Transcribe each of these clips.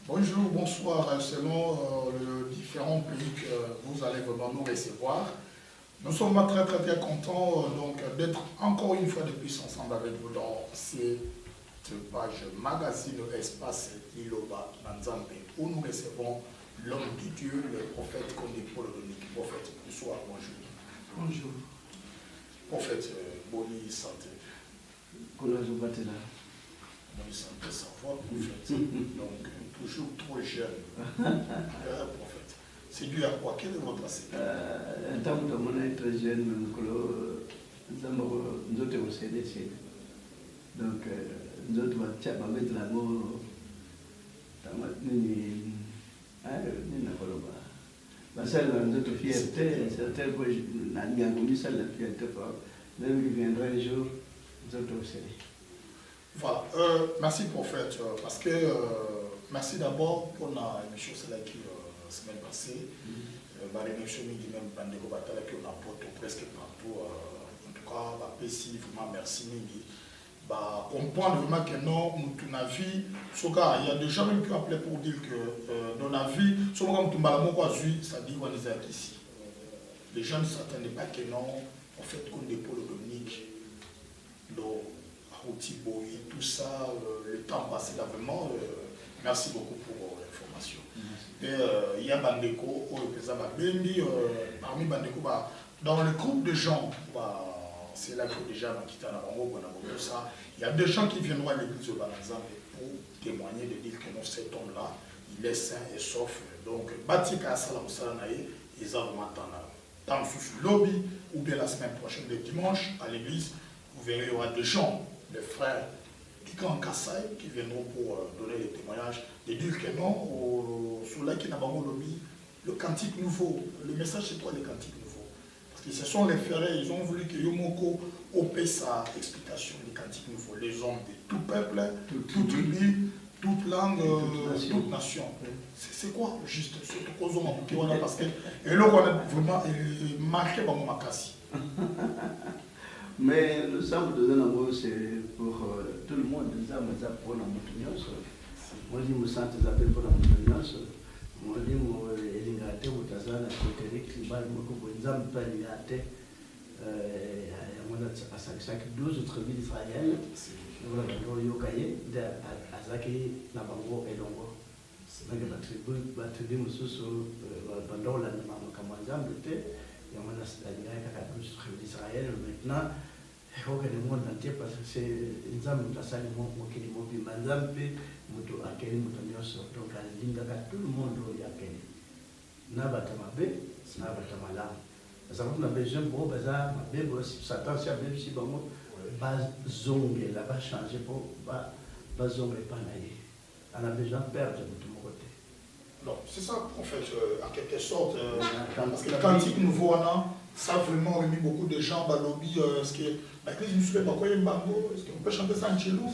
Bonjour, bonsoir. Selon les différents pays que vous allez vraiment nous recevoir, nous sommes très très très contents d'être encore une fois de plus ensemble avec vous dans cette page magazine Espace Iloba Nanzambe où nous recevons l'homme de Dieu, le prophète Kondé Paul Dominique. Prophète, bonsoir, bonjour. Bonjour. Prophète, bonne santé. Bonne santé, sans voix, prophète. Donc, toujours trop jeune. Prophète. C'est dû à quoi? Quel est votre secret? En tant que mon être jeune, nous avons aussi décidé. Donc, nous avons mettre l'amour dans notre seule notre fierté, certaines fois, nous avons mis seule la fierté. Même il viendra un jour, nous avons aussi. Voilà, merci prophète, parce que merci d'abord pour l'émission qui semaine passée, l'émission qui même Bandeko Batala qui on apporte presque partout, en tout cas, PC, vraiment merci Mingi. Comprendre vraiment que non, nous avons vie, il y a des gens même qui ont appelé pour dire que dans la vie, ça dit qu'on est ici. Les gens ne s'attendaient pas que non, en fait, qu'on est pour le Dominique, tout ça, le temps passé là vraiment. Merci beaucoup pour l'information. Et il y a Bandeko, parmi Bandeko, dans le groupe de gens, c'est là que déjà il y a des gens qui viendront à l'église de Banazan pour témoigner, de dire que non, cet homme-là, il est sain et sauf. Donc, Batika Salam Salanae, ils ont vraiment dans le lobby, ou bien la semaine prochaine, le dimanche, à l'église, vous verrez, il y aura des gens, des frères du Grand Kassai qui viendront pour donner les témoignages, de dire que non, sur là qui n'a pas lobby, le cantique nouveau. Le message, c'est quoi le cantique nouveau? Parce que ce sont les frères, ils ont voulu que Yomoko opère sa explication du cantique nouveau. Les hommes de tout peuple, toute tribu, toute langue, toute nation. C'est quoi juste ce qu'on a parce que et là, on a vraiment marqué par mon macassi. Mais le sample de Zanamo, c'est pour tout le monde. Les âmes, ça pour la montagne. Moi, je me sens des appels pour la montagne. Moi, je me sens au Tazana, côté de Kibal, les âmes pas lignées. À chaque 12 autres villes israéliennes, voilà, il y a Azaki, Nabango et Longo. Donc, la tribu, pendant la Kamanzam, il y a un d'Israël maintenant, il faut que le monde entier, parce que c'est une âme qui a sali qui est mobile, madame, moto akeli motonyoso, donc à l'ingaka tout le monde y a akeli. Nabatamabe, nabatamala. Ça va besoin pour bazar, ma bébé, Satan, même si bon, bazongue, là va changer pour bazongue pas naïe. On a besoin de perdre de mon côté. Non, c'est ça, prophète, en quelque sorte, parce que le cantique nouveau, ça a vraiment remis beaucoup de gens dans le lobby. Est-ce que l'église ne fait pas quoi, il y a un bango? Est-ce qu'on peut chanter ça en chelou, tout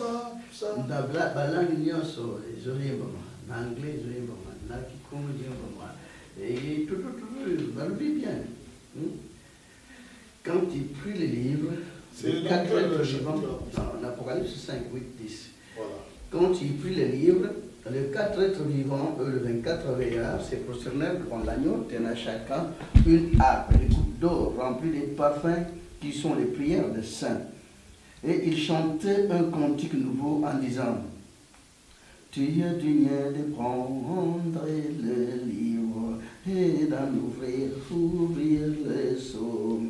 ça? Dans la langue, il y a un son, les oreilles, en anglais, les oreilles, en kikongo, et tout, dans le lobby bien. Quand il prit les livres, c'est 4 êtres vivants, en Apocalypse 5, 8, 10. Voilà. Quand il prit les livres, les 4 êtres vivants, eux, les 24 veillards, se prosternèrent devant l'agneau, tenant chacun une harpe, des coupes d'or remplies des parfums qui sont les prières des saints. Et ils chantaient un cantique nouveau en disant: Tu es digne de prendre le livre et d'en ouvrir les sceaux,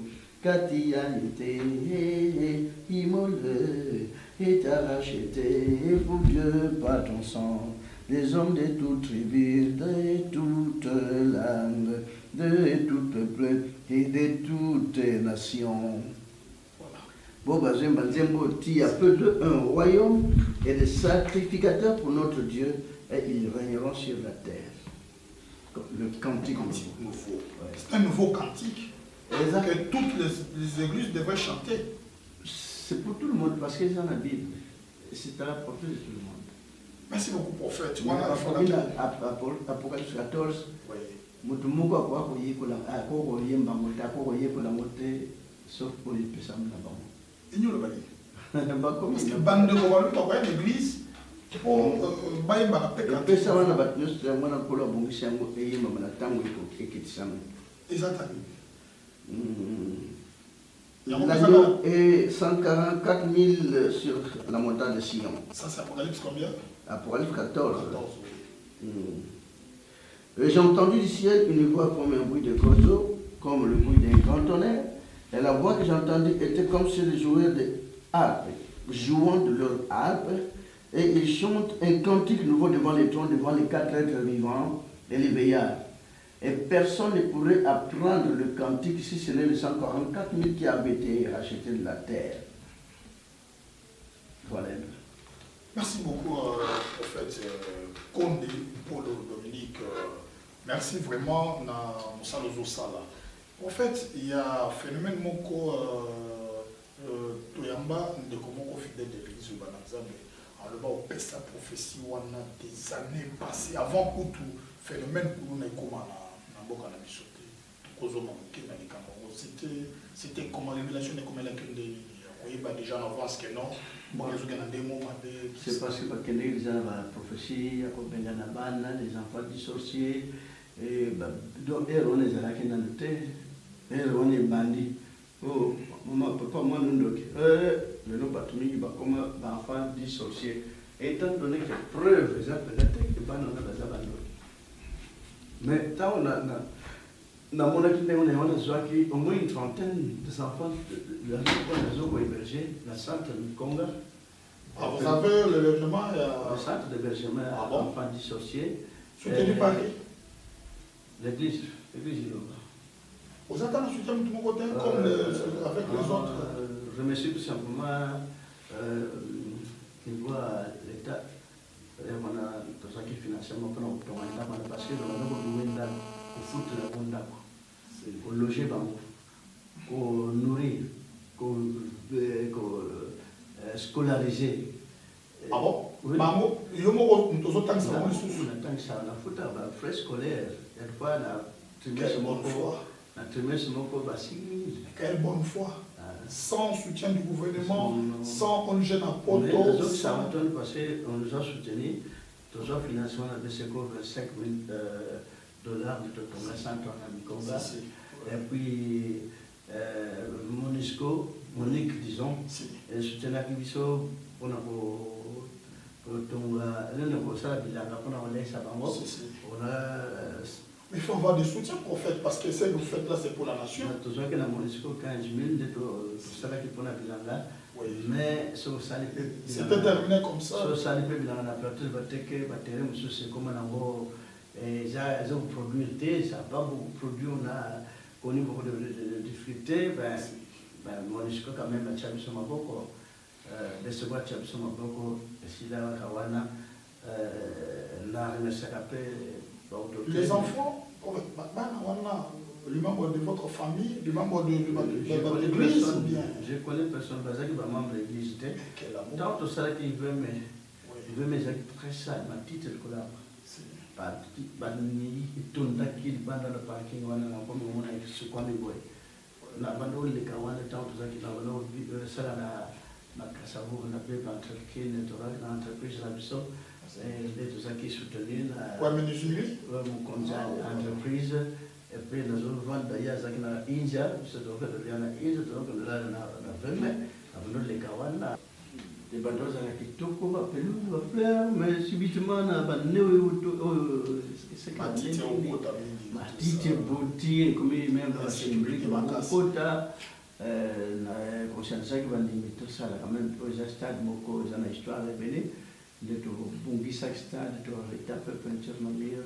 car tu as été immolé et t'as racheté pour Dieu par ton sang des hommes de toutes tribus, de toutes langues, de tout peuple et de toutes nations. Bon, il y a peu de un royaume et des sacrificateurs pour notre Dieu, et ils régneront sur la terre. Le cantique nouveau. Ouais. C'est un nouveau cantique que toutes les églises devraient chanter. C'est pour tout le monde, parce qu'ils ont la Bible. C'est à la portée de tout le monde. Merci beaucoup, prophète. Apocalypse 14. Sauf pour les personnes là-bas. Parce que bande de l'église, pesa wana bato nyonso ya mwana nkolo abongisi yango eyembama na ntango eketisami. L'agneau est 144 000 sur la montagne de Sion. Ça, c'est Apocalypse combien? Apocalypse 14. J'ai entendu du ciel une voix comme un bruit de roseau, comme le bruit d'un grand tonnerre. Et la voix que j'ai entendue était comme celle des joueurs de harpe, jouant de leur harpe. Et ils chantent un cantique nouveau devant les trônes, devant les 4 êtres vivants et les veillards. Et personne ne pourrait apprendre le cantique si ce n'est les 144 000 qui avaient été rachetés de la terre. Voilà. Merci beaucoup, prophète Condé, Polo, Dominique. Merci vraiment, en fait, il y a un phénomène moko Toyamba de comment fidèle de l'église Banazambe. On le voit au peste la prophétie, on a des années passées avant que tout phénomène pour nous comme c'était comme la révélation de comment la déjà en avance que non. C'est parce que les prophéties, les enfants du sorcier, et donc on est là qui n'en était, on est bandit. Oh, maman, papa, moi, nous, le nom patrouille, comme enfant du sorcier. Étant donné que preuve, les appels, mais tant on a mon activité, on a au moins une trentaine d'enfants de la zone hébergée, la centre du Congo. Vous avez l'hébergement le centre d'hébergement enfants dissociés. Soutenu par qui? L'église. Vous attendez un soutien de mon côté comme avec les autres? Je me suis tout simplement qu'il voit l'État. On a tout ça qui financièrement parce que nous avons au foot la bonne au loger au nourrir, au scolariser. Ah bon? Maman, il y a un foot frais scolaire. Il y a une fois la trimestre mon quelle bonne foi! Sans soutien du gouvernement, sans un jeune apôtre. Parce qu'on nous a soutenus, nous avons financé avec ce cours 25 000 dollars de ton centre en Congo. Et puis, Monique, disons, soutient la Kibiso pour il faut avoir des soutiens prophètes parce que ce que vous faites là c'est pour la nation. Mais c'était terminé comme ça. Ils ont produit, ça va beaucoup produire, on a connu beaucoup de difficultés. Monisco quand même, recevoir Tchabisoma Boko, Sila Kawana, la les enfants, les membres de votre famille, les membres de l'église ou bien? Je connais personne, parce que les membres de l'église étaient. Tant que ça qui veut mes actes très sales, ma petite collab. Bani, Tunda, qui bande le parking, on a comme on a ce qu'on est boy. La bande les Kawana, tant que ça qui n'a pas vu ça là. Makasavo, on a pu entrer l'entreprise la Bissau, et tout ça qui est soutenu mon conseil l'entreprise, et puis nous avons vendu d'ailleurs à l'India, c'est donc le lien à l'India, donc le lien à Verme, à les Kawana. Les bandos à la Kitoko, à Pelou, à Fleur, mais subitement, on a banné c'est Matite, Bouti, comme même dans la symbolique, Makota. Na conscience que van limiter ça là quand même aux stades moko za na histoire rebele de to bungisa stade to étape peinture na mire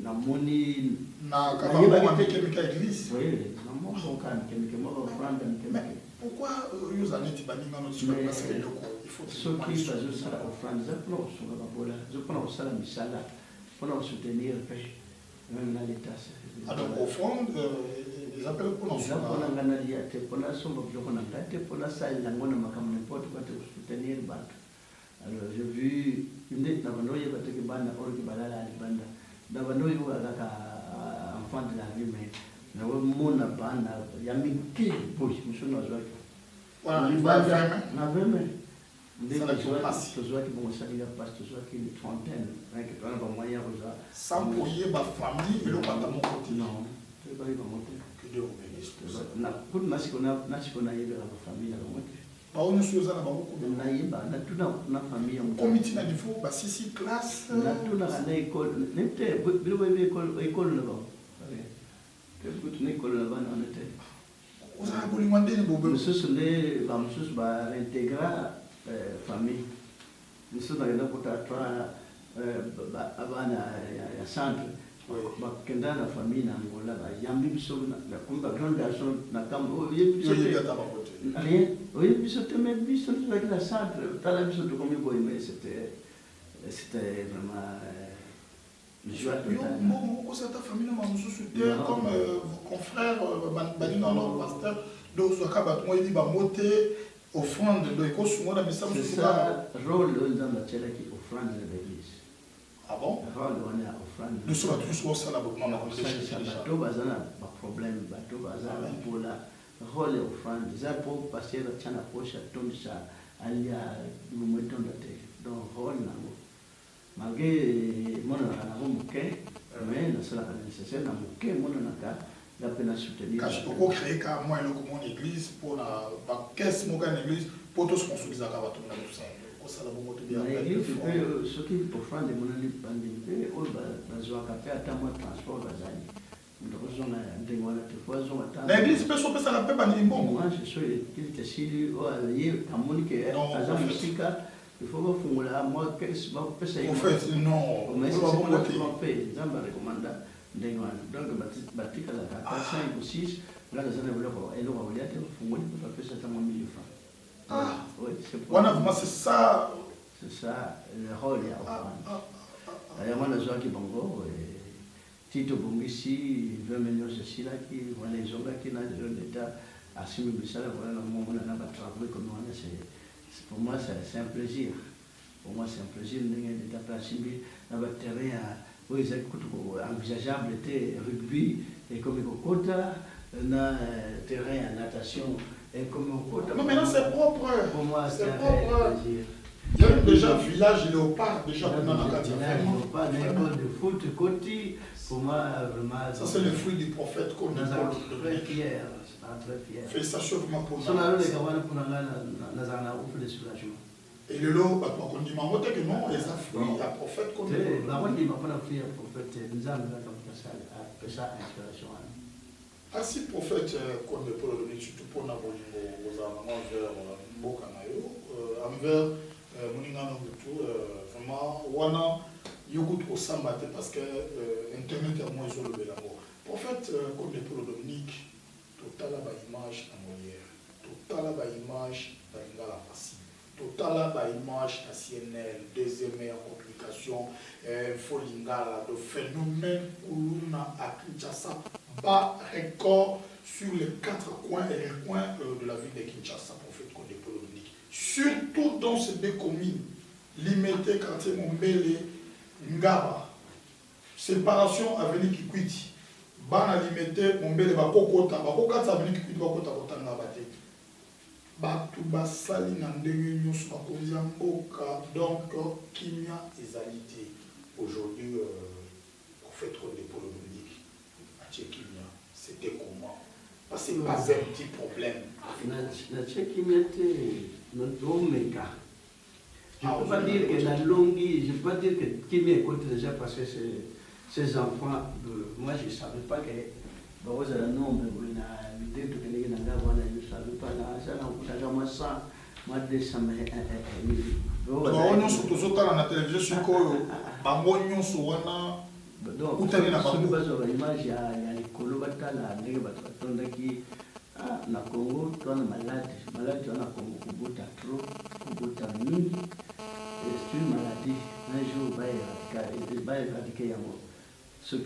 na moni na kabamba kemika église oui na mo kan kemika mo offrande kemika pourquoi vous allez te bannir dans notre parce que il faut ce qui faisait ça offrande ça pour sur la bola je prends ça la misala pour soutenir même dans l'état alors offrande les appels pour nous alors j'ai vu une dette dans le noyau qui bande or qui balala à banda dans le noyau enfant de la vie mais na mon banda ya mingi pour monsieur nous voilà na veme tozwaki bongo salinga mpasi tozwaki une trentaine twana bamoyen kozwa sans koyeba famille eloko ata moko te non toyebaki bango te que Dieu vous bénisse pour ça kutu nasiko nayebela bafamille na bango te bao nyonso oza na bango nayeba natuna na famille ya moto komiti na niveau basisi classe natunaka na ekole nete biloko yebi ekole na bango kutu na ekole na bana wana te oza na bolingo ndeni bobe mosusu nde bamosusu baintegra famille mosusu nakenda kota twa abana ya centre bakenda na famille na Angola bayambi biso comme bagrande garçon na kambo oyebi biso te mais biso tozalaki na centre tala biso tokomi boye mais c'était vraiment joie totale. Beaucoup cette famille m'a soutenu comme vos confrères baninga leur pasteur donc soit kabat moi dit ba monter offrande de ko sumo na message c'est ça rôle dans la télé qui offrande de l'église. Ah bon? Rôle on a offrande. Nous sommes tous au sein de la bateau bazana ba problème bateau bazana pour la rôle offrande ça pour passer la chana pocha tondisa alia du moton de terre donc rôle na malgré mon moke mais na sala nécessaire na moke mon naka la peine à soutenir quand je peux créer car moi le comme église pour la caisse mon église pour tous construire ça ba tout ça ko sala bo moto bien ce qui pour faire des monali pandemie au bazwa ka ata moi transport bazali ndozona ndengwana tefozo ata l'église peut so pesa la paix bani mbongo moi je suis qu'il te sili o alié amonike azam musika il faut fungula moi qu'est-ce va passer en fait non mais c'est bon la tromper zamba recommanda ndengwana donc batika la 5 ou 6 là les années voloko et l'on va aller fungula pour passer ça mon 1000 francs. Ah oui c'est vraiment c'est ça le rôle ya offrande. Moi na zoaki bango Tito Bongisi 20 millions de silaki voilà ils ont qui na l'état assume bisala voilà na moment na ba travailler comme on c'est pour moi c'est un plaisir. Pour moi c'est un plaisir d'état placé na ba terrain oui c'est envisageable était rugby et comme Kokota na terrain à natation et comme Kokota. Non maintenant c'est propre. Pour moi c'est un plaisir. Il y a déjà un village léopard, déjà pour pas d'école de foot, côté, pour moi vraiment. Ça c'est le fruit du prophète qu'on est très fier, très fier. Félicitations vraiment pour nous. Et le lot, on dit que non, les fruits, la prophète qu'on est. La on dit pas la fruit, prophète, nous avons comme ça inspiration. Ainsi prophète qu'on est pour le donner surtout pour Napoléon aux amants vers Mbokanayo, envers Moninga Nobutu, vraiment, wana yogout au sambate parce que internet est moins sur le bélango. Prophète, comme le Polo Dominique, total à image à Molière, total à image à Lingala Passi, total à image à CNL, deuxième meilleure complication, Folingala, de phénomène Kuluna à Kinshasa, bas record sur les 4 coins et les coins de la ville de Kinshasa, prophète comme le Polo Dominique. Surtout dans ces deux communes, Limité, quartier Mombele, Ngaba, séparation avenue Kikwiti, Bana Limité, Mombele, Bakokota, Bakokata avenue Kikwiti, Bakota, Bakota, Ngabate. Batu basali nandenge nyos bakonzi mboka donc kimia ezalité aujourd'hui prophète comme le Polo Dominique à Kimia c'était comment parce que c'est pas un petit problème na Kimia Omega. Je ne peux pas dire que la longue, je ne peux pas dire que Kimia écoute déjà parce que ces enfants, moi je ne savais pas que vous avez un nombre, vous avez l'idée de je ne savais pas, ça n'a pas ça, moi 200 000. On surtout sur la télévision sur quoi bangonyo suwana donc utani na bango bazo image ya likolo batala ndenge batondaki na Congo twana malade wana Congo kubuta trop kubuta mingi c'est une maladie un jour va éradiquer yango ce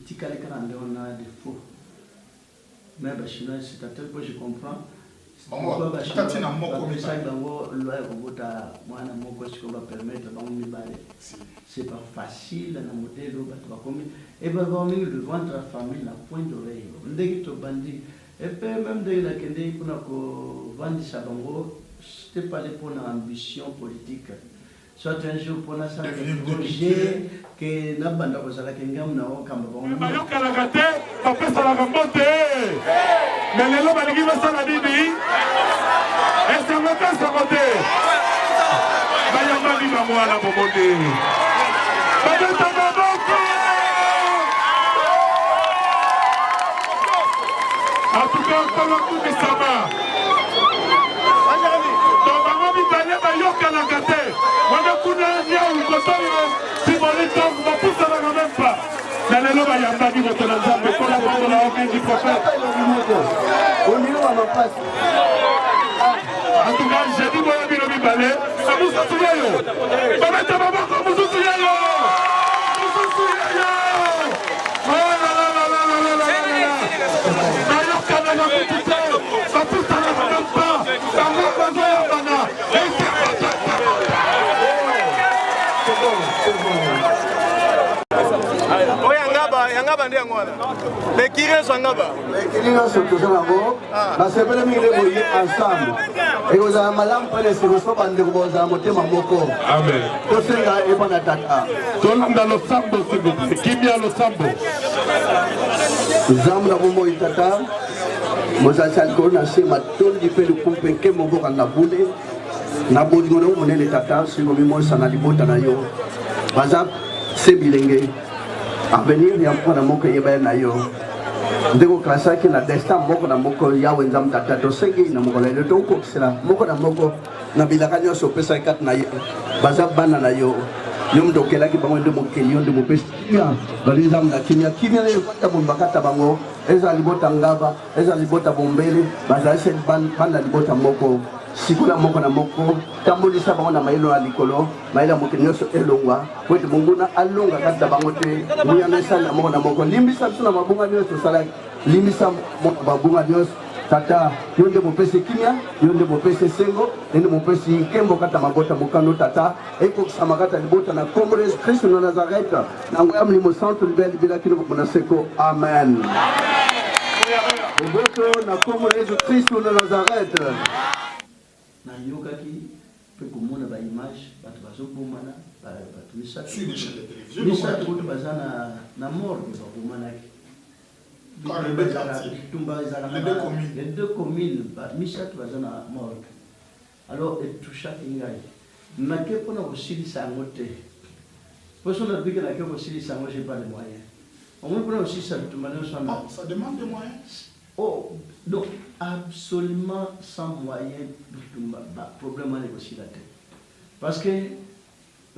tikale kana on a des faux mais chinois c'est à tel point je comprends bango tati na moko mi sai bango loi kubuta mwana moko siko ba permettre bango mibale c'est pas facile na modèle bato bakomi et ba bango le ventre la famille la pointe d'oreille ndeki to bandi et puis même de la kende kuna ko vandisa bango c'était pas pour une ambition politique. Soit un jour pour un projet que n'a pas de la kingdom n'a aucun problème. Mais les lois de l'Église sont la Bible. Est-ce que vous êtes à côté? Bayamba viva moi la bomode. Babeta baboko. En tout cas, comme tout est sama. Donc, maman mi balle bayoka la kate. Wana kuna nia ukotoyo. Si bonito, ma pousse la même pas. Mais les lois bayamba viva ton ensemble. Pour la bande la homme du prophète. Au niveau à ma place. En tout cas, j'ai dit moi mi no mi balle. Ça vous souvient. Babeta baboko vous souvient. Yangaba ndi angwana. Lekire swangaba. Lekire surtout ça ngabo. Na sepele mi le boyi ensemble. Et vous avez malam pele si vous soba ndi kuboza motema moko. Amen. Tosenga ebana tata. Tolanda lo sambo sibu. Kimia lo sambo. Zamu na bomo itata. Moza chalko na sema tondi pele kumpenke moko kana bule. Na bodi ngono monene tata simo mimo sana libota na yo. Bazap sebilenge. Avenir ya mwana moko yeba na yo ndeko klasa ki na destin moko na moko ya wenza mtata to sengi na moko le to ko sila moko na moko na bilaka nyo so pesa kat na yo baza bana na yo nyum do kela ki bango ndemo ke yo ndemo pesa ya baliza mna kimya le kwata bombakata bango eza libota ngaba eza libota bombele baza sen bana libota moko sikula moko na moko tambolisa bango na mailo ya likolo maila moko nyonso elongwa kwete monguna alonga kata bango te muyana sala moko na moko limbisa biso na mabunga nyonso sala limbisa mabunga nyonso tata yonde mopese kimia yonde mopese sengo yonde mopese kembo kata mabota mokano tata ekokisama kata libota na kombo Yesu Kristo na Nazareth na ngoya mlimo santo libeli bila kino na seko amen oboto na kombo Yesu Kristo na Nazareth na yokaki pe komona ba image bato bazobomana bato misatu misatu kutu bazana na morgue babomanaki les deux communes misatu bazana morgue alors etouchaki ngai nake mpona kosilisa yango te poso nabiki nake kosilisa yango j'ai pas de moyens omoi mpona kosilisa bitumba nyonso wana ça demande des moyens. Oh, donc absolument sans moyen problème à négocier la tête. Parce que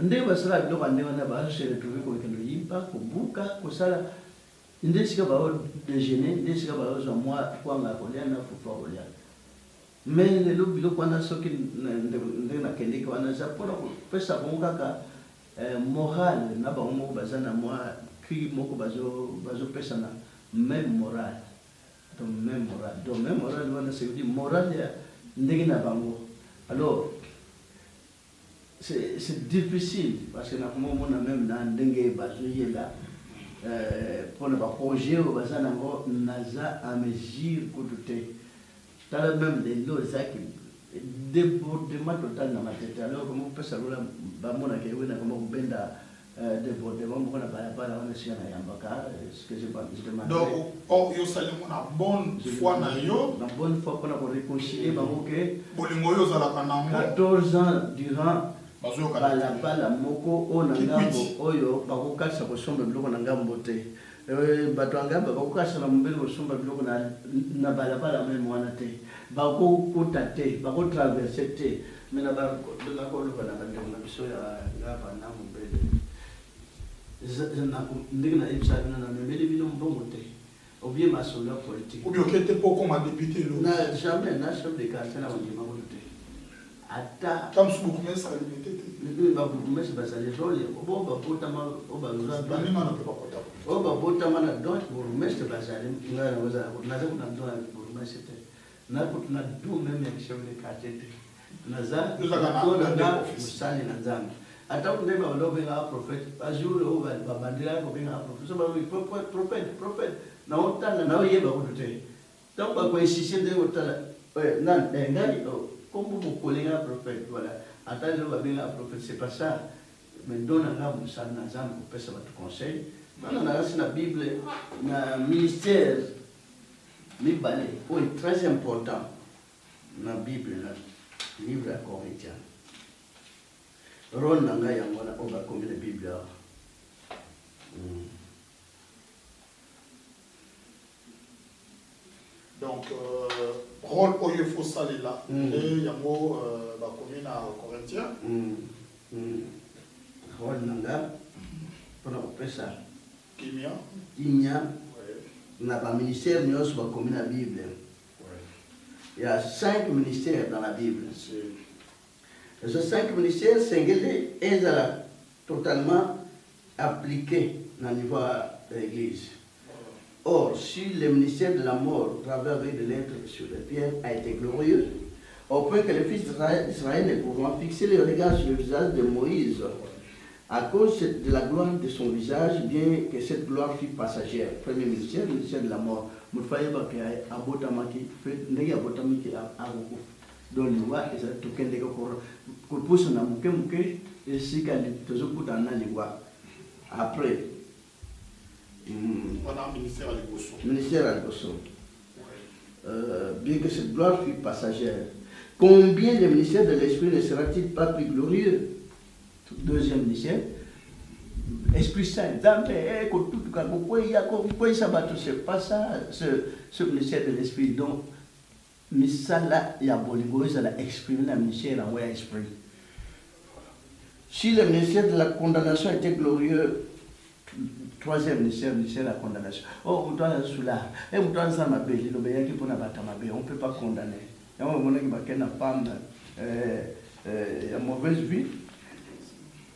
ndé basala biloko ndé wana ba se retrouver ko kendo yimpa ko buka ko sala ndé sika ba déjeuner ndé sika ba zo moi kwa nga ko lia na fufa olia. Mais le biloko wana soki ndé na kende ko wana za pona ko pesa bonga ka moral na ba mo bazana moi ki moko bazo pesa na même moral. Même moral, c'est dire moral, alors c'est difficile parce que nous avons même dans dengue bazoye là pour le projet au bazar naza à mesure pour tout dans le même des lots ça qui débordement total dans ma tête alors comment on peut savoir bah mon accueil on a comment benda débordement on a pas on est sur la yambaka ce que je demande donc oh yo salim na bonne foi na yo la bonne foi pour la réconcilier bango que bolingo yo zala kanango 14 ans durant bazoyoka balabala moko oyo na ngambo oyo bakokatisa kosomba biloko na ngambo te bato ya ngambo bakokatisa na mobele kosomba biloko na balabala meme wana te bakokota te bakotraverse te me nakoloba na bandeko na biso ya ngaba na mobele ndenge nayebisa bino na memeli bino mbongo te obie masolo ya politique obi okete po koma député lo na jamais na chef de quartier na bandima koto te ata comme si beaucoup mais ça limité te babukumesi bazali role obo babotama banima na pe bakota o babotama na donc burumestre bazali ngai naza kuna ndo na burumestre te na kuna do même ya chef de quartier te naza na musali na nzambe ata kunde ba lobe ga prophète azule o ba bandira ko benga prophète so ba prophète na otana na oyeba ko te donc ba ko insiste de otala nan ngai comme vous collez un prophète, voilà. Attendez, vous avez un prophète, c'est pas ça. Mais donne un gars, vous savez, vous pouvez savoir tout conseil. Maintenant, on a la Bible, le ministère, est très important. Dans la Bible, le livre à Corinthiens. Ron Nanga Yangona, on va comme la Bible. Donc, rôle où il faut saler là, et Yango va commune à Corinthiens. Rôle Nanga, pour appeler ça. Kimia. On a un ministère, nous avons commune à la Bible. Il y a 5 ministères dans la Bible. Et ces 5 ministères, c'est totalement appliqués au niveau de l'Église. Or, si le ministère de la mort, au travers de lettres sur les pierres, a été glorieux, au point que les fils d'Israël ne pouvant fixer les regards sur le visage de Moïse, à cause de la gloire de son visage, bien que cette gloire fût passagère. Premier ministère, le ministère de la mort. Vous voyez que Abotamaki fait des Abotamaki à Roko. Donc, nous voyons que c'est tout le monde qui pousse dans le monde et si quand tu as un an, après. On a un ministère à l'Égosso. Ministère à l'Égosso. Bien que cette gloire fût passagère, combien le ministère de l'Esprit ne sera-t-il pas plus glorieux? Deuxième ministère, Esprit Saint. C'est pas ça, ce ministère de l'Esprit. Donc, mais ça là, il y a Boligo, ça a exprimé le ministère en esprit. Si le ministère de la condamnation était glorieux, troisième ministère, le ministère de la condamnation. Oh, on doit être là. Et on doit être ma belle, on ne peut pas condamner. Il y a un moment qui va femme, mauvaise vie.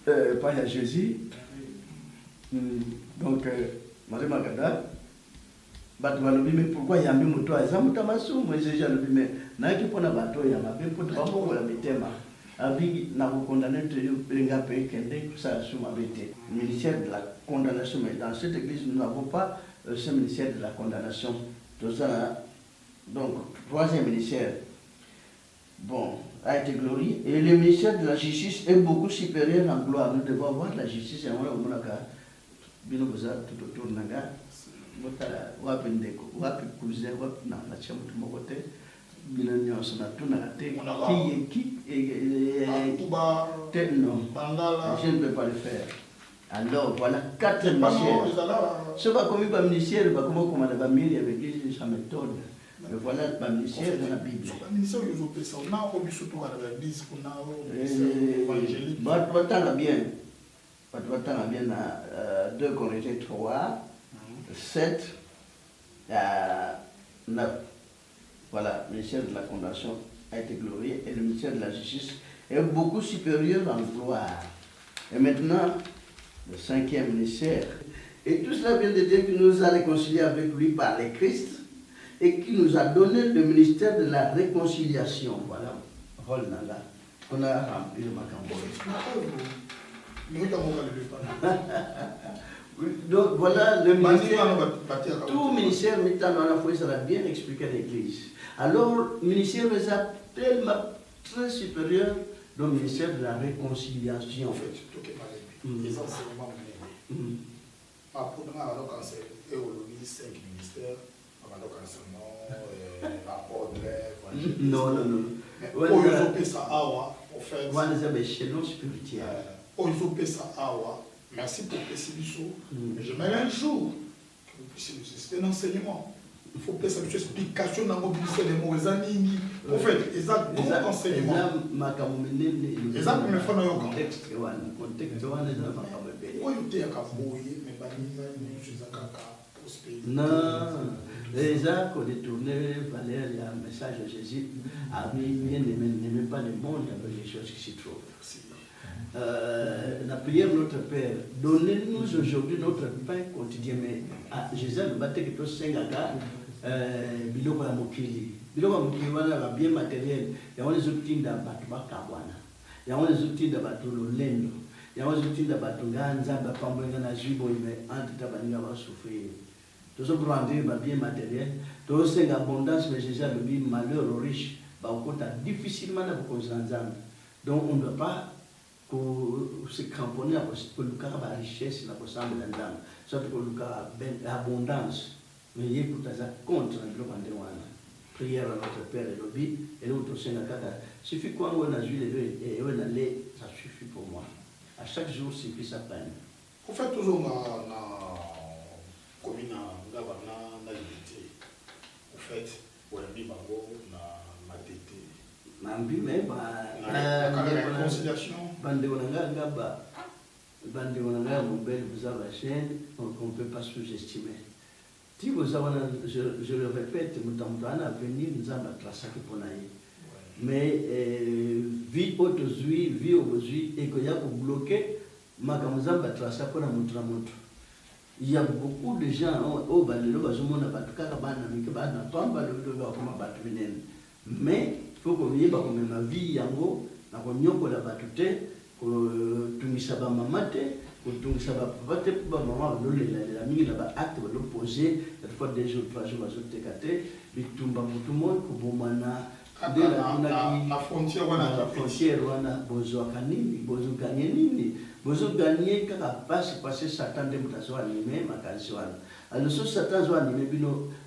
Pas à Jésus. Donc, Marie Magada, mais pourquoi il y a un moto à Zamutamasu, moi j'ai déjà le mais n'a qui pour la bateau, il y a ma belle pour trois mots, la météma. Avec n'a pas condamné de l'engapé, que ça sous ma bête. Le ministère de la condamnation, mais dans cette église, nous n'avons pas ce ministère de la condamnation. Tout ça, donc, troisième ministère. Bon, a été glorieux. Et le ministère de la justice est beaucoup supérieur en gloire. Nous devons avoir la justice. Et on a tout autour de Naga. Je ne peux pas le faire. Alors voilà 4 ministères. Ce n'est pas comme un ministère, pas comme on a avec sa méthode. Mais voilà le ministère de la Bible. Le ministère de l'Église, on a oublié surtout à l'Église, on a évangélique. Bien dans 2 Corinthiens 3, 7, 9. Voilà, le ministère de la condamnation a été glorieux et le ministère de la justice est beaucoup supérieur en gloire. Et maintenant, le 5e ministère. Et tout cela vient de Dieu qui nous a réconciliés avec lui par le Christ et qui nous a donné le ministère de la réconciliation. Voilà, Rolnanga. On a rempli le Macambo. Donc voilà le ministère. Tout ministère, maintenant, à la fois, ça l'a bien expliqué à l'Église. Alors, le ministère est tellement très supérieur au ministère de la réconciliation. En fait, tout est pareil. Les enseignements menés. Après, quand c'est théologie, 5 ministères, donc enseignement, rapport de l'œuvre. Non. Au Yopé Sahawa, en fait. Voilà, c'est un échelon spirituel. Au Yopé Sahawa, merci pour Pessibiso. Mais j'aimerais un jour que vous puissiez nous citer un enseignement. Il faut que ça puisse explication dans le ministère des mots. En fait, exact, bon enseignement. Exact, mais il faut un contexte. Non, les gens qui ont détourné Valère, il y a un message de Jésus. N'aimez pas le monde avec les choses qui s'y trouvent. La prière de notre Père, donnez-nous aujourd'hui notre pain quotidien. Mais Jésus nous battait que tous 5 gars, biloko ya mokili. Biloko ya mokili wana ba bien matériel. Ya wana zotinda batu bakabwana. Ya wana zotinda batu lolendo. Ya wana zotinda batu nganza ba pambenga na jibo ime entre tabani ba souffrir. Tous prendre ba bien matériel. Tous 5 abondance mais Jésus le dit malheur aux riches. difficilement dans le donc on ne doit pas se cramponner à la richesse dans le soit que l'abondance, mais il y a contre le prière à notre Père et l'obit, et l'autre Sénacada. Suffit quoi on a vu et on a lait, ça suffit pour moi. À chaque jour, c'est plus sa peine. Vous faites toujours dans commune dans la unité. Vous faites pour un bibango, na tété. Mambi, mais la réconciliation. Bande mon bel, vous avez la chaîne, on ne peut pas sous-estimer. Si vous avez, je le répète, nous avons à venir, nous avons la classe pour naïe. Mais vie aujourd'hui, et qu'il y a pour bloquer, ma camarade va tracer pour la montre. Il y a beaucoup de gens au Balelo, Bazumona, Batukabana, Mikabana, Pamba, le Bakuma Batuinen. Mais il faut qu'on y ait ma vie, Yango, la Ronyoko la Batute, Tunisaba Mamate, Tunisaba Pavate, Maman, la mine là-bas, acte de l'opposé, la fois des jours, 3 jours, Bazotekate, Bitumba Mutumon, Kubomana. La frontière, on a besoin de gagner. Besoin de gagner quand la passe passer Satan de mutation animée, ma canción. Alors, ce Satan soit animé,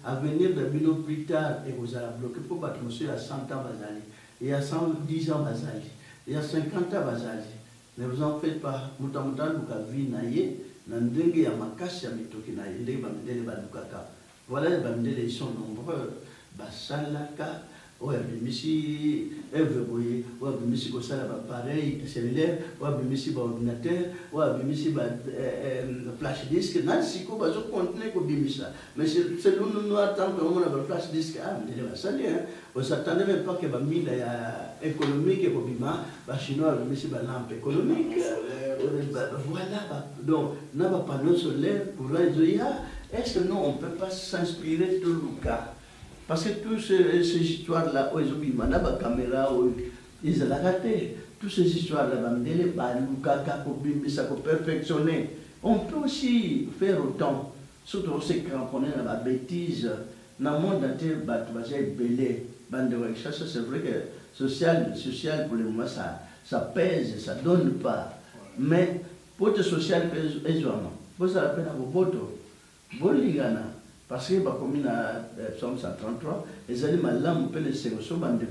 à venir de Bino plus tard, et vous allez bloquer pour battre monsieur à 100 ans, Bazali. Il y a 110 ans, Bazali. Il y a 50 ans, Bazali. Ne vous en faites pas. Moutamoutan, vous avez vu naïe, Nandenge, ya Makasi, ya Mitoki, naïe, les Bamidele, Badukaka. Voilà, les Bamidele, ils sont nombreux. Basalaka. Ouais, Bimisi, Eveboye, ouais, Bimisi Kosala, pareil, cellulaire, ouais, Bimisi ordinateur, ouais, Bimisi flash disk, Nancy Koba, je continue comme Bimisa. Mais c'est nous nous attendons qu'on a flash disk, ah, mais il va salir, hein. On s'attendait même pas que Bamila économique et Bobima, Chinois, Bimisi lampe économique. Voilà, donc, on n'a pas panneau solaire pour la dire, est-ce que non, on ne peut pas s'inspirer de Lucas? Parce que toutes ces histoires-là, ils ont la caméra, ils ont raté. Toutes ces histoires-là, ça peut perfectionner. On peut aussi faire autant, surtout ces cramponner dans la bêtise. Dans le monde entier, ça c'est vrai que social pour le moment, ça pèse, ça ne donne pas. Mais pour le social, pour ça, la peine à vos votos. Parce que la commune a Somme 133, les animaux l'âme peut les sélections, bande de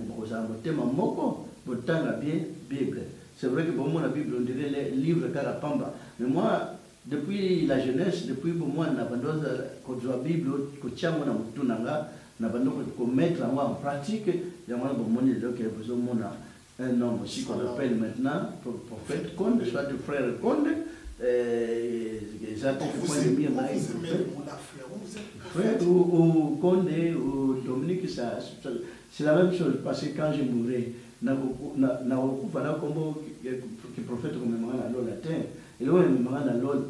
thème moko, autant la bien Bible. C'est vrai que pour moi la Bible on dirait les livres Karapamba. Mais moi, depuis la jeunesse, depuis pour moi, on a abandonné la Bible, que tiens mon amutunanga, on a abandonné de mettre en pratique. Il y a un bon qui a besoin un homme aussi qu'on appelle maintenant prophète Conde, soit du frère Conde. Frère ou Conde ou Dominique, c'est la même chose parce que quand je mourrai, voilà comment le prophète commémore dans la terre. Et là, il m'a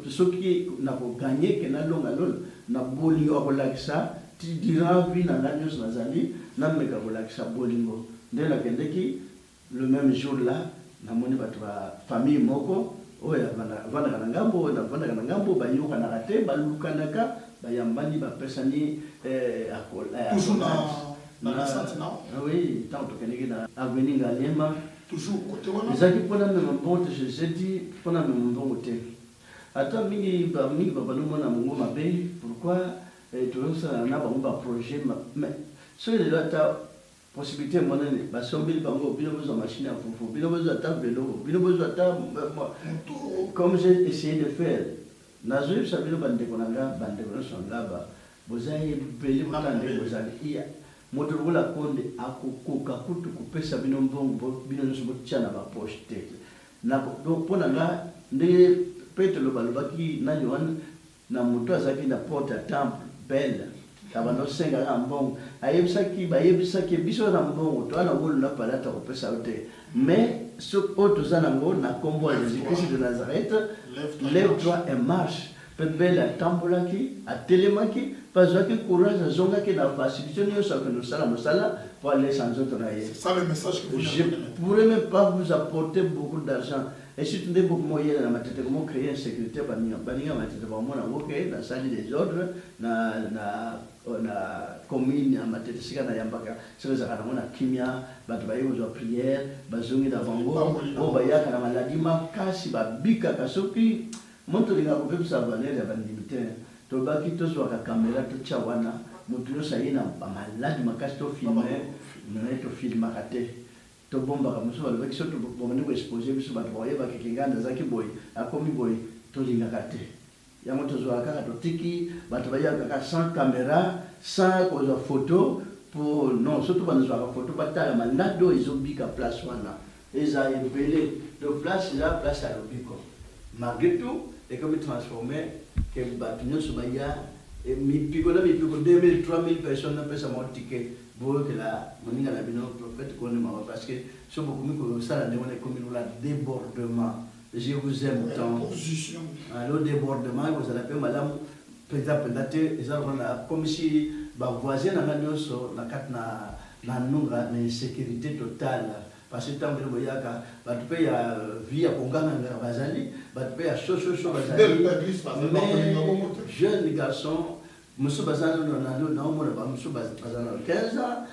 dit ceux qui n'ont gagné, qui n'ont pas gagné, n'a boli au relaxa, tu diras vie dans la news Nazali, n'a pas relaxa bolingo. Dès la Kendeki, le même jour là, n'a pas de famille moko. Oui, vana ngambo bayoka na rate balukanaka bayambani bapesani toujours dans la santé, non? Oui, tant que keneki na avenir ngaliema toujours côté wana ezaki pona même bonte je dis pona même bonte ata mingi babano na mongo mabe pourquoi tout ça na ba projet mais ce là ta possibilité monene basombeli bango bino besoin machine à fufu bino besoin ta vélo bino besoin ta comme j'ai essayé de faire nazo sabino bande konanga bande songa bozai beli mutande bozali iya moto wala konde akukuka kutu kupesa bino mbongo bino nsobo tchana ba poste na donc pona nga nde petelo balobaki na Yohana na moto azaki na porte à temple belle abano senga na mbongo ayebisaki biso na mbongo to ana ngolo na palata kopesa ote mais ce autre zanango na kombo ya Jésus-Christ de Nazareth lève-toi et marche Pembele atambolaki, atelemaki, bazwaki courage azongaki na facilité nyonso que nous pour aller sans autre naïe. C'est ça le message que vous Je ne pourrais même pas vous apporter beaucoup d'argent. Et si tu n'es beaucoup moyen dans ma tête, comment créer une sécurité, baninga ma tête, vraiment, dans la salle des ordres, na commune, ma tête, si on a yambaka, si on a kimia, batabaye aux prières, bazongi d'avango, on va y avoir la maladie, ma casse, bika, kasoki, montre les gars, on peut savoir les bandimité. To baki to so ka caméra to chawana, mutu ça y na malade, ma casse to filmer, mais to filmer raté. To bomba kama so ba kiso to bomba ni exposer biso ba boye ba kikinganda zaki boy akomi boy to linga kate ya moto zo akaka to tiki ba to baya ka sans caméra sans ko zo photo pour non surtout ba zo ka photo ba ta mandado izobika place wana eza embelé de place là place à l'obiko malgré tout et comme transformé que ba tunyo so baya mi piko 2000 3000 personnes na pesa mo ticket. Que la moninga la bino prophète connaît parce que sur beaucoup de ça la demande comme nous la débordement. Je vous aime tant. Alors débordement vous allez appeler madame président comme si ba voisin na nyoso na kat na nunga na sécurité totale parce que tant que boyaka ba tu paye vie ya kongana na bazali ba tu paye soso bazali jeune garçon monsieur Bazano, monsieur Bazano 15 ans,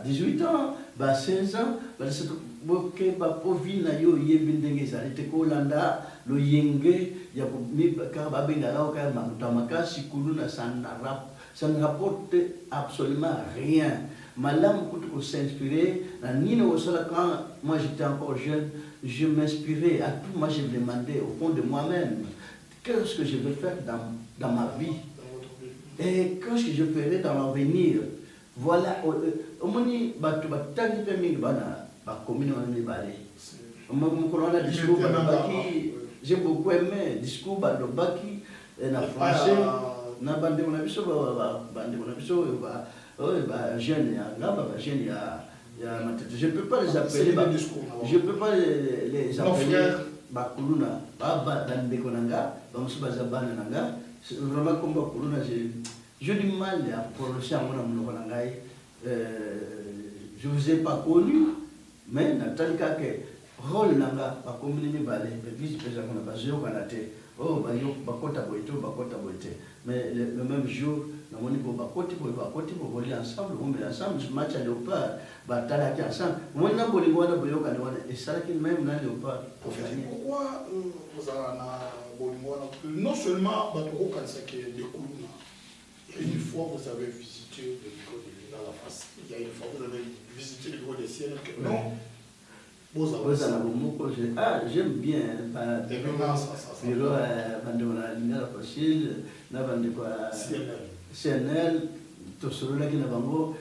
18 ans, 16 ans, c'est que pauvre na yo yebindenge salite ko landa lo yenge ya mi ka babenga la ka mamutamaka sikulu na ça ne rapporte absolument rien. Malam kutu ko s'inspirer na nino osala quand moi j'étais encore jeune, je m'inspirais à tout, moi je me demandais au fond de moi-même qu'est-ce que je veux faire dans ma vie. Et qu'est-ce que je ferai dans l'avenir? Voilà, au moins, j'ai beaucoup aimé le discours de Baki, en français, je ne peux pas les appeler, je ne peux pas les appeler Bakuluna, Bandekonanga, Bamsubazabananga. C'est vraiment comme Bakuluna, j'ai du mal à prononcer à mon nom. Je ne vous ai pas connu, mais dans tel cas que rôle nanga ba commune balé vice-président na bazio kanate oh ba yo bakota boite mais le même jour na moni ko bakoti ko voler ensemble on met ensemble ce match à Léopard ba tala ki ensemble moi na boli wana boyo kana wana et ça qui même na Léopard pour gagner pourquoi vous avez na boli wana non seulement ba to kan ça que de Kuluna une fois vous avez visité le bureau de l'État la face il y a une fois vous avez visité le bureau des ciels non. J'aime bien. CNL, tout ce qui n'a pas moi,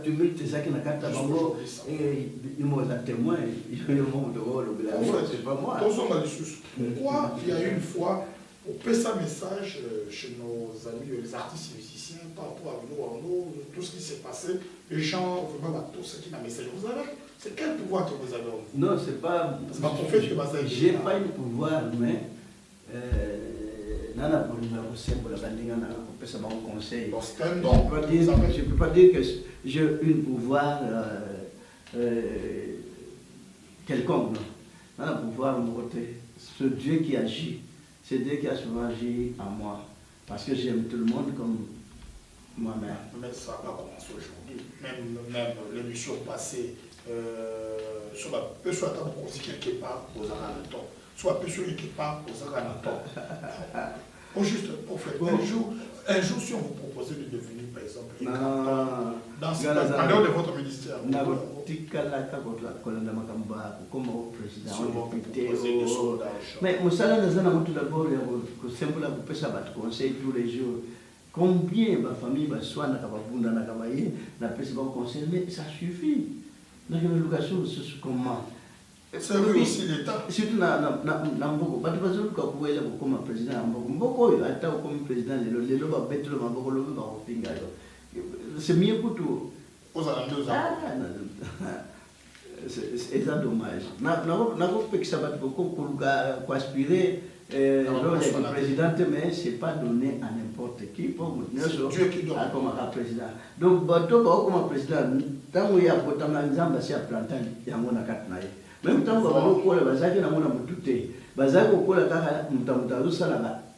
tu me dis ça qui n'a pas bango et il m'a témoin. C'est pas moi. Pourquoi il y a une fois, on peut ça message chez nos amis, les artistes et musiciens, par rapport à nous, tout ce qui s'est passé, les gens, vraiment, tout ce qui n'a message. Vous avez. C'est quel pouvoir que vous avez? Non, c'est pas. C'est pas prophète que vous avez. J'ai pas eu pouvoir, mais. Nana pour le symbole, la bandinga, on peut savoir un conseil. Je ne peux pas dire que j'ai un pouvoir quelconque. Nana pouvoir de mon côté. C'est Dieu qui agit. C'est Dieu qui a souvent agi en moi. Parce que j'aime tout le monde comme moi-même. Mais ça n'a pas commencé aujourd'hui. Même l'émission passée. Soit peu soit aussi quelque part aux Aranato, soit peu soit quelque part aux Aranato. Juste pour faire un jour, si on vous proposait de devenir par exemple dans ce en dehors de votre ministère, mais Moussala n'a d'abord conseil tous les jours. Combien ma famille va soit na kababunda na kabaye na pesa ba conseil, mais ça suffit. Dans l'éducation, c'est comment? C'est aussi l'État. Surtout dans Mboko. Parce que vous avez comme président Mboko, il a été comme président, les lois va mettre le Mboko, le Mboko, c'est mieux pour tout. c'est dommage. Ça va beaucoup aspirer le président, mais ce n'est pas donné à n'importe qui pour Dieu qui donne. comme président. Donc, comme président, tant qu'il y a un exemple, c'est à planter, il y a un katnaï. Même tant que vous avez un bazaki, vous avez douté. Bazaki, vous avez un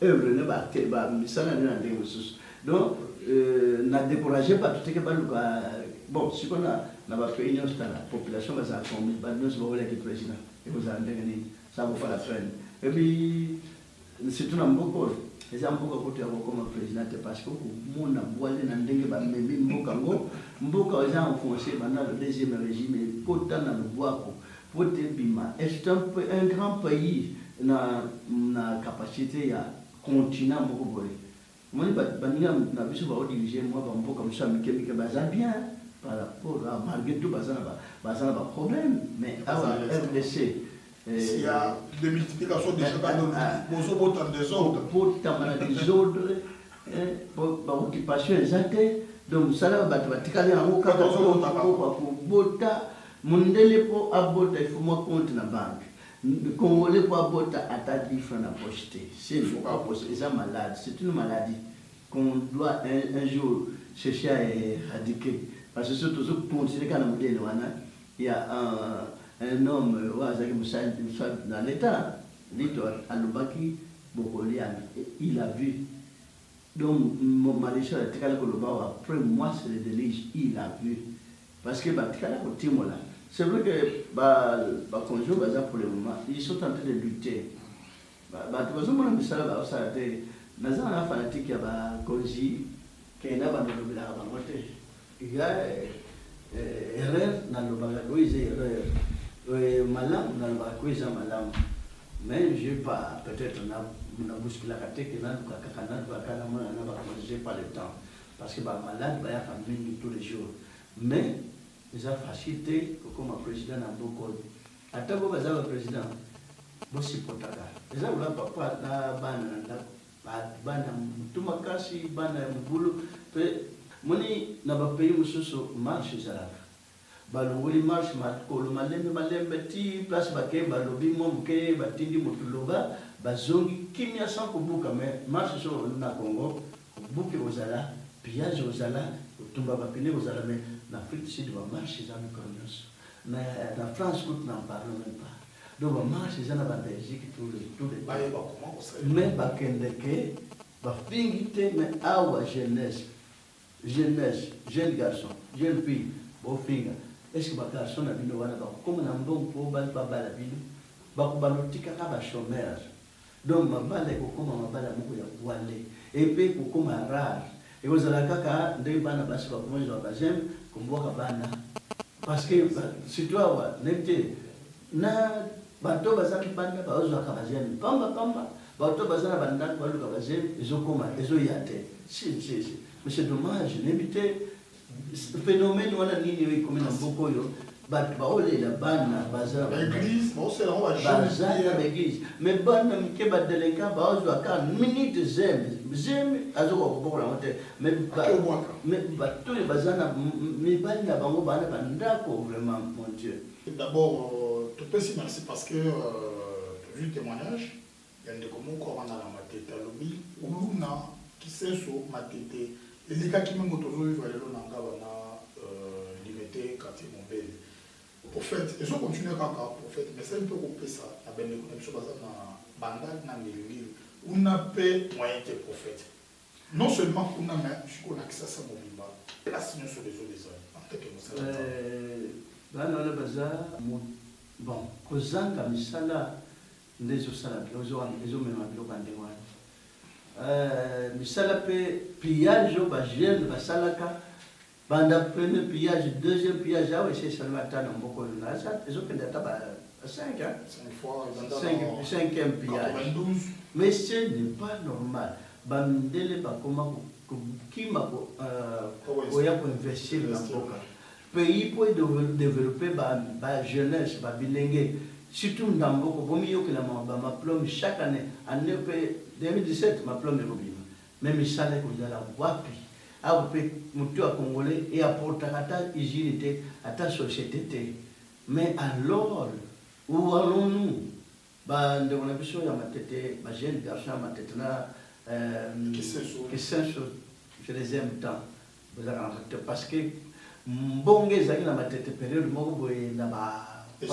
œuvre, vous avez un missal. Donc, n'a découragé pas tout ce que bon, si on a fait une la population va s'accompagner, nous allons être président. Et vous allez ça vous fait la peine. Et puis, c'est tout un beaucoup. Et c'est un peu comme président parce que mon aboilé n'a pas même Mbokango. Mboka aux gens enfoncés pendant le deuxième régime, et pourtant dans le bois, pour te bima. Et c'est un grand pays, n'a capacité à continuer à beaucoup. Moi, je suis dirigé, moi, comme ça, mais bien par rapport à malgré tout, pas de problème. Mais à RDC, s'il y a des multiplications de pour des ordres. Pour des ordres, pour l'occupation exacte, donc ça va aller en cas de bota, mondele pour abota, il faut moi compte la banque. Le Congolais pour abota à ta différente acheter. C'est malade, c'est une maladie qu'on doit un jour chercher à éradiquer. Parce que surtout, il y a un homme dans l'État, Alubaki Bokolian, il a vu. Donc, mon maréchal, après moi, c'est le délige, il a vu. Parce que c'est vrai que pour le moment, ils sont en train de lutter. Nazana fanatique ya ba Konji kenda ba nobila ba mote iga erreur na lo ba koize erreur malam na ba koize malam mais j'ai pas peut-être na bousculer la tête na kakana ba kana na ba j'ai pas le temps parce que ba malade ba ya famille tous les jours mais ils ont facilité comme président na beaucoup atako ba za président bosi potaka eza ula papa na bana na bana tumakasi bana mbulu pe moni na ba pays mususu marche zala balongoli marche makolo malembe ti place bake balobi momke batindi mutuloba bazongi kimia sans kubuka mais marche so na Congo buke ozala pillage ozala tumba bapine ozala mais na Afrique Sud ba marche za mikonyoso na France coup n'en parle même pas. Donc, marche les gens en Belgique tous les mais bakendeke bafingite mais awa jeunesse jeune garçon jeune fille beau finger est-ce que ba garçon na bino wana ba comme na mbongo ba la bino ba banotika ka ba chômeur donc mabala ko comme mabala moko ya wale et puis ko comme rare et vous allez kaka ndenge bana basi ba kuma ba bazem kumboka bana parce que si toi wa nete na bato bazaki banda baozwa kabazemi pamba bato bazana banda balu kabazemi ezokoma ezoyate si mais c'est dommage n'ébiter phénomène wana nini oui comme na mboko yo bato baolela bana bazana l'église bon c'est là on va jamais l'église mais bana mike ba délinquant baozwa ka minute zem azoko boko la mote mais bato bazana mi bana bango bana bandako vraiment mon Dieu. D'abord, tout peux si merci parce que vu le témoignage, il y a des communs qui ont ma tête à l'obi, ou l'una qui sait sur ma tête, et les gars qui m'ont autorisé à aller dans le limité quartier Montbel. Prophète, ils ont continué à prophète, mais c'est un peu coupé ça, la belle connexion dans Bandal, dans les on n'a pas moyen de prophète. Non seulement on a même, je connais accès à ça, mon bimba, et la signe sur les eaux des hommes, en tant que nous bana wala baza bon kozanga misala ndezo sala ezo mema biloko ndenge wana misala pe pillage ba jeune basalaka banda premier pillage deuxième pillage awe c'est seulement tana mboko na ça ezo kenda ta ba 5 cinquième pillage mais ce n'est pas normal bandele bakoma kima ko oya ko investir na mboka pays pour développer la jeunesse, la bilingue, surtout dans beaucoup de pays, ma plombe chaque année, en 2017, ma plombe est revenue. Même si ça n'est pas la wapi, à Congolais et à Portagata, hygiénité, à ta société. Mais alors, où allons-nous? De mon avis, il y a ma tête, ma jeune garçon, ma tête là, qui je les aime tant. Parce que, bon, ils ont ma tête période, moi, je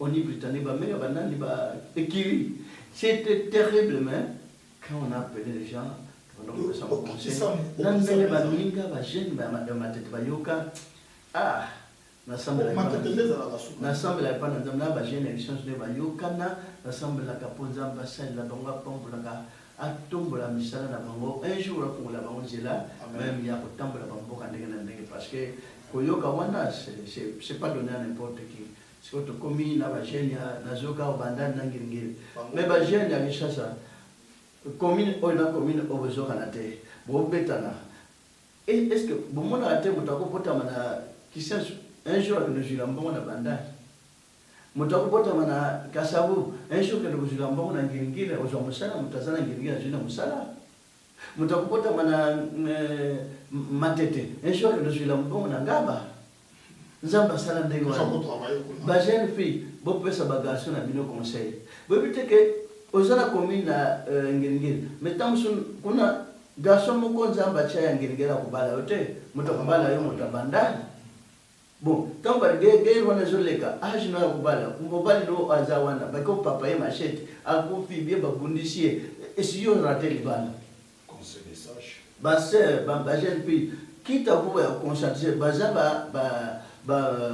on est britannique, c'était terrible, mais quand on a appelé les gens, on a fait son conseil. N'assemble pas dans la élection de Bayokana, n'assemble la caponza, bassin, la bonga pompe, la tombe la misala, la bango, un jour pour la banzela, même il y a autant de la bango parce que Koyoka Wana, c'est pas donné à n'importe qui. C'est votre commune, la Bagenia, Nazoka, Bandan, Nangingil. Mais Bagenia, les chasseurs, commune, ou la commune, au besoin à la terre, Bobetana. Est-ce que, bon, mon à la terre, vous t'avez qui un jour que nous jouons à Bandai. Motakupota mana Kasavu, un jour que nous jouons à Ngingil, aux Musala, Mutazana Ngingil, à Juna Musala. Motakupota mana Matete, un jour que nous jouons à Ngaba. Zamba Salandego. Bajen fille, bon peut sa bagage à Bino Conseil. Vous évitez que aux la commune à Ngingil, mais tant qu'on a garçon Moko Zamba Chaya Ngingil à Kubala Hote, Motakubala Yomotabandai. Bon, tant que les gens ne sont pas là, je ne sais pas azawana, parce que papa est machette, à confier bien babundicier, et si on rate les balles. Conseil des sages. Bah c'est, bah jeune fille, quitte à vous constater,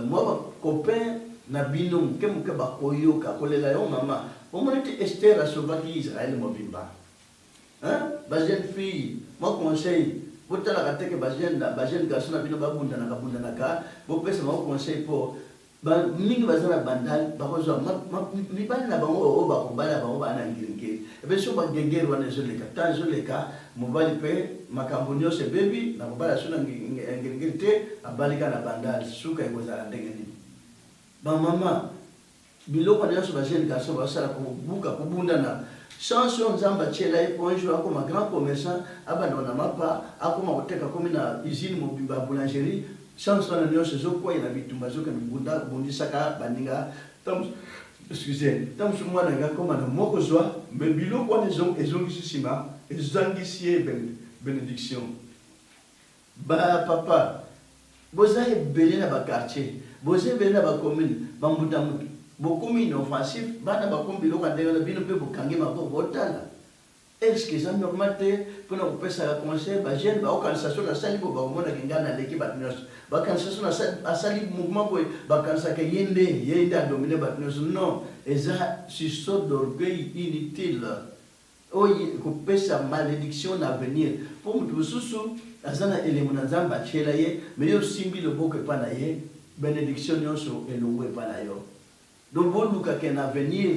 moi copain na binum, que mon kaba koyo, kakolela yo maman, on m'a dit Esther à sauver Israël mobimba. Hein? Bah jeune fille, moi conseil. Vous avez raté que Bajen garçon a bien babunda na kabunda na ka. Vous pouvez se rendre conseil pour. Bah mingi bazana bandal, barozo mi bali na bango o ba ko bala bango ba na ngirike. E bien so ba gengero wana zoleka. Tant zoleka, mobali pe makambonyo se baby na ko bala suna ngirike abalika na bandal suka iko za ndengeni. Ba mama biloko na so Bajen garçon ba sala ko buka ko bunda na chanson Zamba Tchela pour un jour comme un grand commerçant, abandonne ma part, a comme un hôtel comme une usine mobile boulangerie, chanson de Dieu, c'est quoi il habite tout bazo comme Bunda, Bundisaka, Baninga, excusez, tant que moi n'a comme un mokozoa, mais bilo quoi les gens, ils ont sima, ils ont ici bénédiction. Bah papa, vous avez belé dans votre quartier, vous avez belé dans votre commune, Bamboutamou. Beaucoup d'inoffensifs, bana bakombi lo kadela bino pe bukangi mako botala. Est-ce que c'est normal pour nous passer à conseil ba jeune ba organisation na sali bo ba mona kingana leki batnos ba organisation na sali mouvement boy ba kansa ke yende a dominer batnos non et ça c'est sorte d'orgueil inutile. Oyi ko pesa malédiction à venir pour nous susu azana elemuna Zamba Tchela ye mais yo simbi le boko pa na ye bénédiction nyonso elongwe pa na yo. Donc, vous avez un avenir,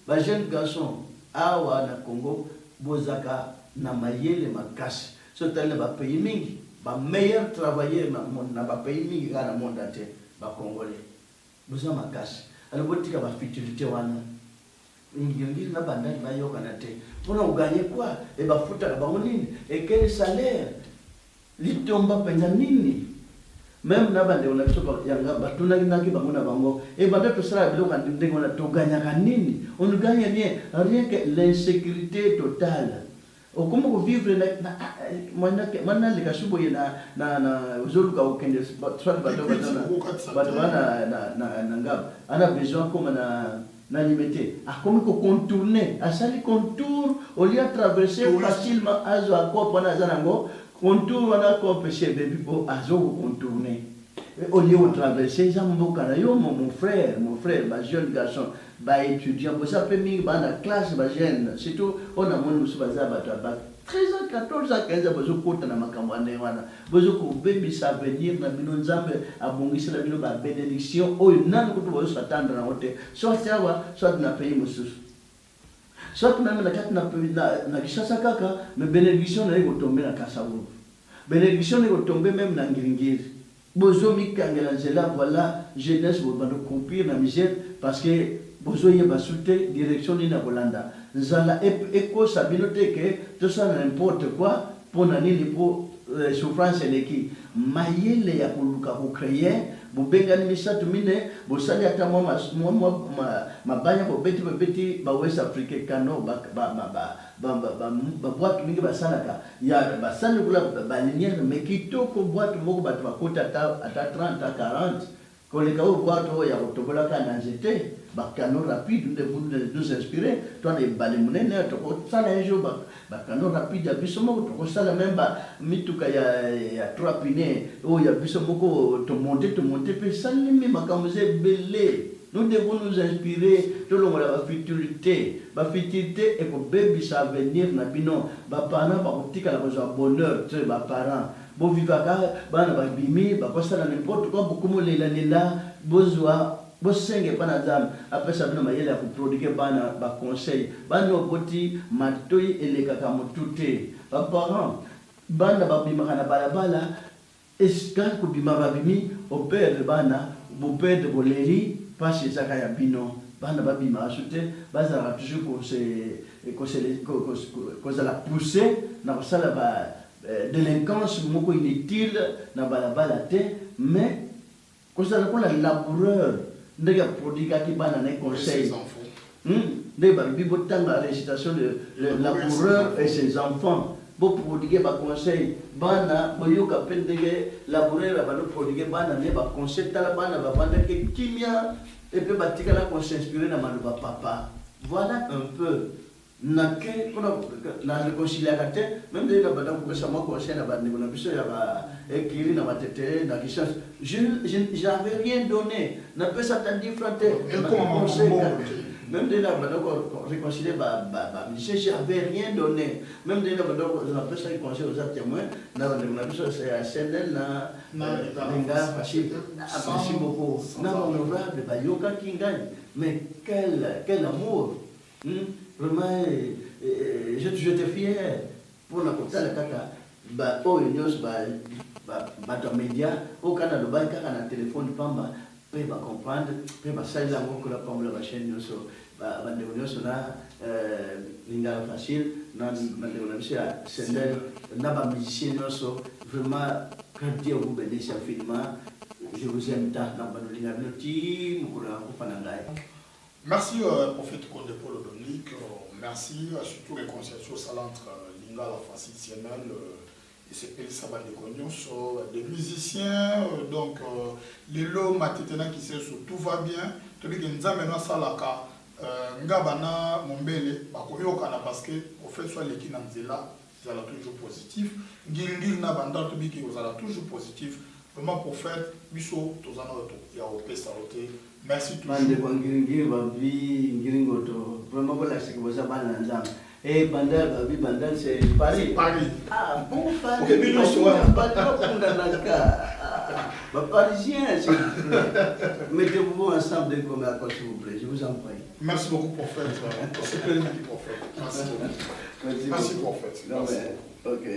les jeunes garçons, awa na Congo, bozaka na mayele makasi. C'est un pays mingi, les meilleurs travailleurs dans le pays mingi dans le monde entier, les Congolais. Vous avez makasi. Alors, vous avez une futilité. Vous avez gagné quoi? Et vous avez et quel salaire? Litomba penyanini. Même na bande on a besoin yanga batuna kinaki bangona bango et bande to sala bilo kan ndenge on a to gagna kanini on ne gagne rien que l'insécurité totale o comment vous vivre na mana le kasubo na zoluka okende soit batona na ngab ana besoin comme na limité a comme ko contourner a sali contour au lieu de traverser facilement azo akop na zanango contour wana ko pêcher bébé pour azo contourner au lieu de traverser jambo kana yo mon frère ma jeune garçon ba étudiant pour ça permis ba na classe ba jeune surtout on a mon musu baza ba 13 ans 14 ans 15 ans bozo kota na makambo ane wana bozo ko baby ça venir na bino nzambe abongisa na bino ba bénédiction oyo nani ko bozo s'attendre na hote soit na pays mususu. Soit même na Kishasa kaka, mais bénédiction n'est pas tombée na Kasavu. Bénédiction n'est pas tombée même na Ngingiri. Bozo mi kangela zela voilà jeunesse bo bando couper na misère parce que bozo yeba souté direction ni na Bolanda. Zala eko sabinote que tout ça n'importe quoi pour nani pour souffrance leki mayele ya kuluka ko créer bobengani misato mine bosali ata mabanya bobeti ba West Africa kano boîte mingi basalaka ya basali kula balinière mais kitoko boîte moko bato bakota ata 30 à 40 koleka o boîte oyo ya kotobolaka na nzete bakano rapide de vous nous inspirer toi les balemunene tokosala un jour bakano rapide ya biso moko tokosala même mituka ya 3 pneus oyo ya biso moko to monter pe salimi makambo ebele. Nous devons nous inspirer de la futurité et pour baby ça venir na bino ba parents ba kotika la bonheur tu ba parents bo vivaka bana ba bimi ba kosala n'importe quoi beaucoup lela bozwa bosenge pana zam après ça bino mayela ku prodiguer bana ba conseil bana oboti matoi elekaka motute ba parents bana ba bima kana balabala eskan ku bima ba bimi au père bana bo père de boleri pas chez Zakaya Bino, bana babima acheté, bazara toujours cause la pousser, n'a pas la délinquance moko inutile, n'a pas la balate, mais cause la laboureur, n'est prodiga qui bana ne conseil. N'est pas bibotanga récitation de laboureur et ses enfants. Pour prodiguer ba conseil bana boyoka pendege laboureur ba no prodiguer bana ne ba conseil tala bana ba banda ke kimia et puis batika la qu'on s'inspirer na maluba papa. Voilà un peu naké na réconciliation même de la banda ko sama conseil na bande na biso ya ba ekiri na matete na kisha j'avais rien donné na pesa tandi frate même de la bande ko réconcilier j'avais rien donné même de la bande ko na pesa conseil aux témoins na biso c'est SNL na linga facile apprécie beaucoup na honorable bayoka kingani mais quel amour vraiment j'étais fier pour la côté la kaka ba oyo nyos ba to média au Canada ba kaka na téléphone pamba pe ba comprendre pe ba saila ngoko la pamba la chaîne nyoso ba ndeko nyoso na linga facile na ndeko na monsieur Sendel na ba musicien nyoso vraiment quand Dieu vous bénisse infiniment je vous aime tant na ba linga noti mukula kufanangai. Merci prophète Condé Paul Dominique, merci surtout réconciliation entre Linga la Facile Sienal et ses Pélissa Bandekonyos, des musiciens, donc les lots matétena qui sait sur tout va bien, tu dis que nous avons salaka, ngabana mombele, bakoyokana parce que au fait soit l'équipe nanzela, vous allez toujours positif, ngilingil na banda tu dis que vous allez toujours positif. Vraiment prophète, biso tozana ya opé saroté. Merci toujours. Bande kwa ngiringi babi ngiringoto. Vraiment voilà c'est que vous avez nzam. Et bandal babi bandal c'est Paris. Paris. Ah bon Paris. OK, mais non soit pas trop ndanaka. Ba parisien c'est. Mettez-vous ensemble de comme accord s'il vous plaît. Je vous en prie. Merci beaucoup prophète. C'est plein de prophète. Merci beaucoup. Merci prophète. Non mais OK.